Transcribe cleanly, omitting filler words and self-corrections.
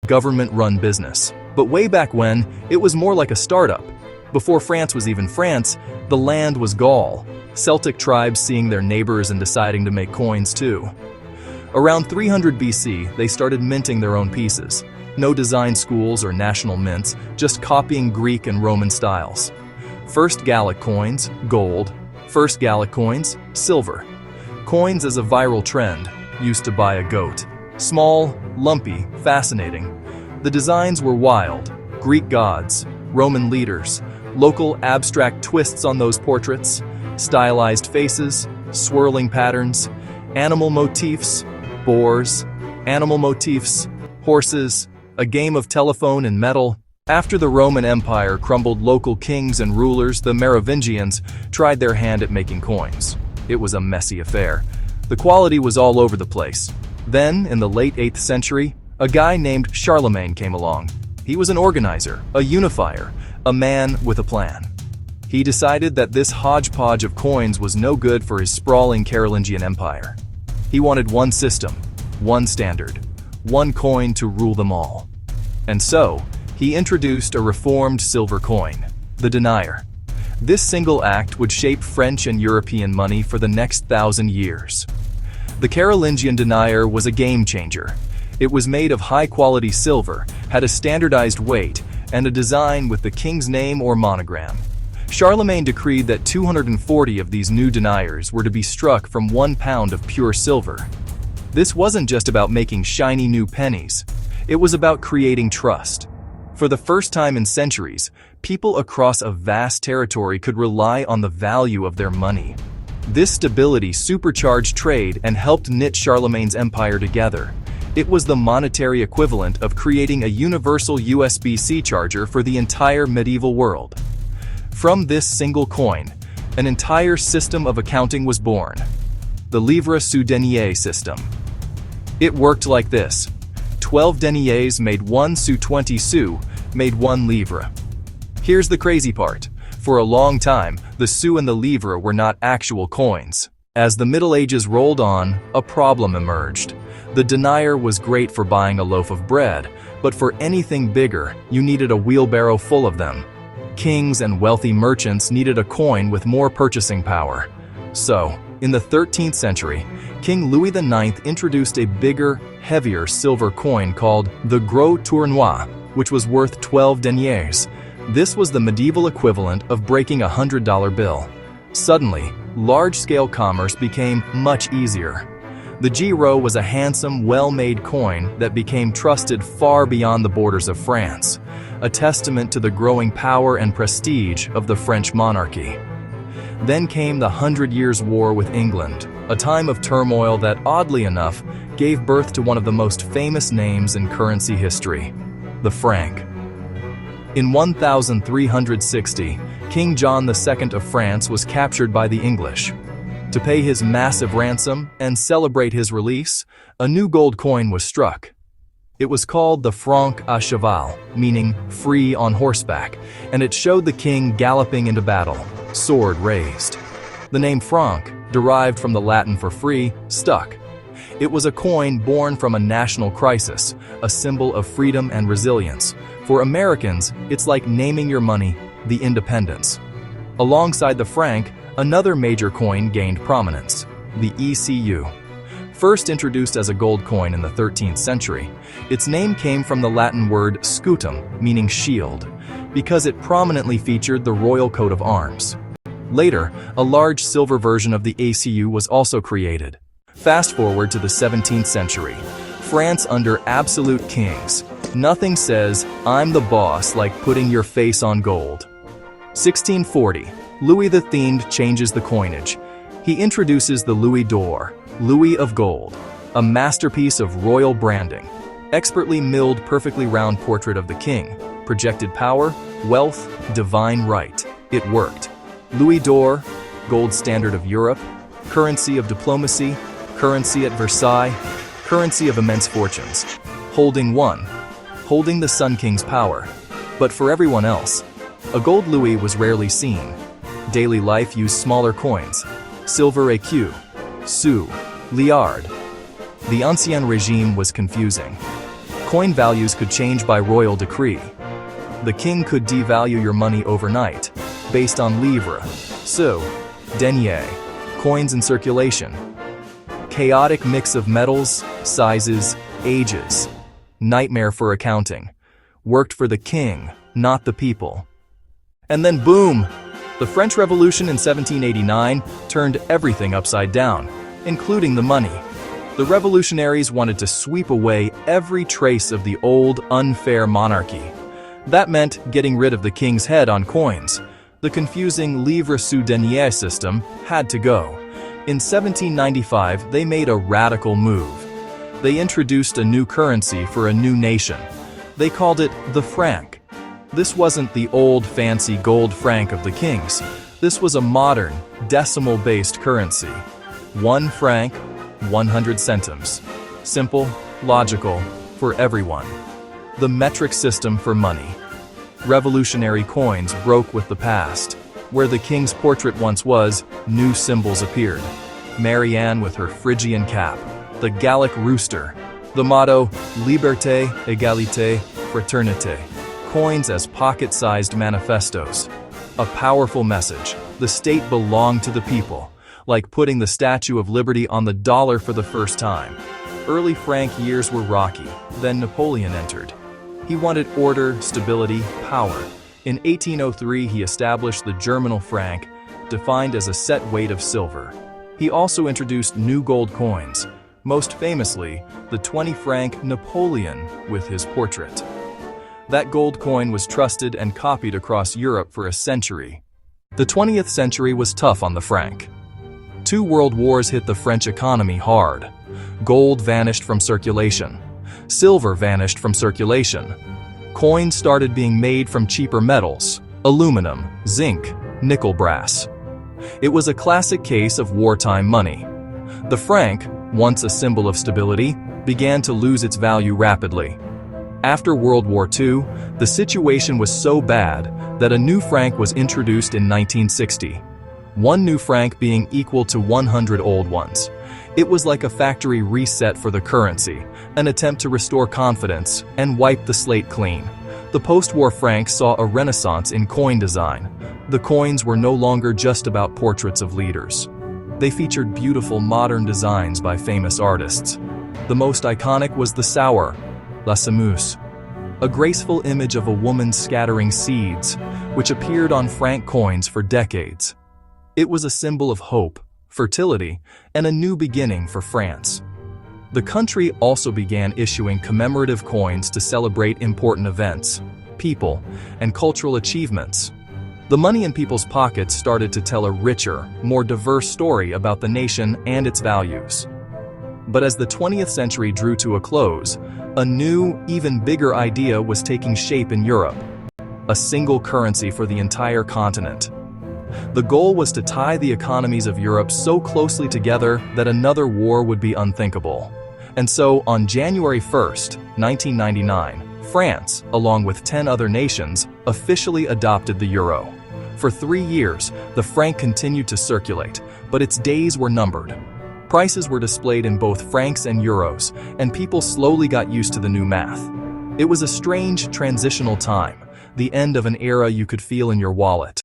government-run business. But way back when, it was more like a startup. Before France was even France, the land was Gaul. Celtic tribes seeing their neighbors and deciding to make coins too. Around 300 BC, they started minting their own pieces. No design schools or national mints, just copying Greek and Roman styles. First Gallic coins, gold. First Gallic coins, silver. Coins as a viral trend, used to buy a goat. Small, lumpy, fascinating. The designs were wild. Greek gods, Roman leaders, local abstract twists on those portraits, stylized faces, swirling patterns, animal motifs, boars, animal motifs, horses, a game of telephone and metal. After the Roman Empire crumbled, local kings and rulers, the Merovingians, tried their hand at making coins. It was a messy affair. The quality was all over the place. Then, in the late 8th century, a guy named Charlemagne came along. He was an organizer, a unifier, a man with a plan. He decided that this hodgepodge of coins was no good for his sprawling Carolingian empire. He wanted one system, one standard, one coin to rule them all. And so, he introduced a reformed silver coin, the denier. This single act would shape French and European money for the next 1,000 years. The Carolingian denier was a game changer. It was made of high-quality silver, had a standardized weight, and a design with the king's name or monogram. Charlemagne decreed that 240 of these new deniers were to be struck from 1 pound of pure silver. This wasn't just about making shiny new pennies. It was about creating trust. For the first time in centuries, people across a vast territory could rely on the value of their money. This stability supercharged trade and helped knit Charlemagne's empire together. It was the monetary equivalent of creating a universal USB-C charger for the entire medieval world. From this single coin, an entire system of accounting was born, the livre sous denier system. It worked like this. 12 deniers made 1 sou, 20 sous made 1 livre. Here's the crazy part. For a long time, the sou and the livre were not actual coins. As the Middle Ages rolled on, a problem emerged. The denier was great for buying a loaf of bread, but for anything bigger, you needed a wheelbarrow full of them. Kings and wealthy merchants needed a coin with more purchasing power. So, in the 13th century, King Louis IX introduced a bigger, heavier silver coin called the Gros Tournois, which was worth 12 deniers. This was the medieval equivalent of breaking a $100 bill. Suddenly, large-scale commerce became much easier. The Gros was a handsome, well-made coin that became trusted far beyond the borders of France, a testament to the growing power and prestige of the French monarchy. Then came the 100 Years' War with England, a time of turmoil that, oddly enough, gave birth to one of the most famous names in currency history, the franc. In 1360, King John II of France was captured by the English. To pay his massive ransom and celebrate his release, a new gold coin was struck. It was called the franc à cheval, meaning free on horseback, and it showed the king galloping into battle, sword raised. The name franc, derived from the Latin for free, stuck. It was a coin born from a national crisis, a symbol of freedom and resilience. For Americans, it's like naming your money, the independence. Alongside the franc, another major coin gained prominence, the ECU. First introduced as a gold coin in the 13th century, its name came from the Latin word scutum, meaning shield, because it prominently featured the royal coat of arms. Later, a large silver version of the ECU was also created. Fast forward to the 17th century, France under absolute kings. Nothing says, "I'm the boss," like putting your face on gold. 1640, Louis XIII changes the coinage. He introduces the Louis d'Or, Louis of Gold, a masterpiece of royal branding. Expertly milled, perfectly round portrait of the king, projected power, wealth, divine right. It worked. Louis d'Or, gold standard of Europe, currency of diplomacy, currency at Versailles, currency of immense fortunes. Holding the Sun King's power. But for everyone else, a gold louis was rarely seen. Daily life used smaller coins, silver écu, sou, liard. The Ancien Régime was confusing. Coin values could change by royal decree. The king could devalue your money overnight, based on livre, sou, denier, coins in circulation. Chaotic mix of metals, sizes, ages. Nightmare for accounting. Worked for the king, not the people. And then boom! The French Revolution in 1789 turned everything upside down, including the money. The revolutionaries wanted to sweep away every trace of the old, unfair monarchy. That meant getting rid of the king's head on coins. The confusing livre sous denier system had to go. In 1795, they made a radical move. They introduced a new currency for a new nation. They called it the franc. This wasn't the old fancy gold franc of the kings. This was a modern, decimal-based currency. 1 franc, 100 centimes. Simple, logical, for everyone. The metric system for money. Revolutionary coins broke with the past. Where the king's portrait once was, new symbols appeared. Marianne with her Phrygian cap, the Gallic rooster, the motto Liberté, Égalité, Fraternité. Coins as pocket-sized manifestos. A powerful message. The state belonged to the people, like putting the Statue of Liberty on the dollar for the first time. Early Franc years were rocky, then Napoleon entered. He wanted order, stability, power. In 1803, he established the germinal franc, defined as a set weight of silver. He also introduced new gold coins, most famously, the 20-franc Napoleon with his portrait. That gold coin was trusted and copied across Europe for a century. The 20th century was tough on the franc. 2 world wars hit the French economy hard. Gold vanished from circulation. Silver vanished from circulation. Coins started being made from cheaper metals, aluminum, zinc, nickel brass. It was a classic case of wartime money. The franc, once a symbol of stability, began to lose its value rapidly. After World War II, the situation was so bad that a new franc was introduced in 1960. 1 new franc being equal to 100 old ones. It was like a factory reset for the currency, an attempt to restore confidence and wipe the slate clean. The post-war franc saw a renaissance in coin design. The coins were no longer just about portraits of leaders. They featured beautiful modern designs by famous artists. The most iconic was the sour, la semouse, a graceful image of a woman scattering seeds, which appeared on franc coins for decades. It was a symbol of hope, fertility, and a new beginning for France. The country also began issuing commemorative coins to celebrate important events, people, and cultural achievements. The money in people's pockets started to tell a richer, more diverse story about the nation and its values. But as the 20th century drew to a close, a new, even bigger idea was taking shape in Europe: a single currency for the entire continent. The goal was to tie the economies of Europe so closely together that another war would be unthinkable. And so, on January 1st, 1999, France, along with 10 other nations, officially adopted the euro. For 3 years, the franc continued to circulate, but its days were numbered. Prices were displayed in both francs and euros, and people slowly got used to the new math. It was a strange, transitional time, the end of an era you could feel in your wallet.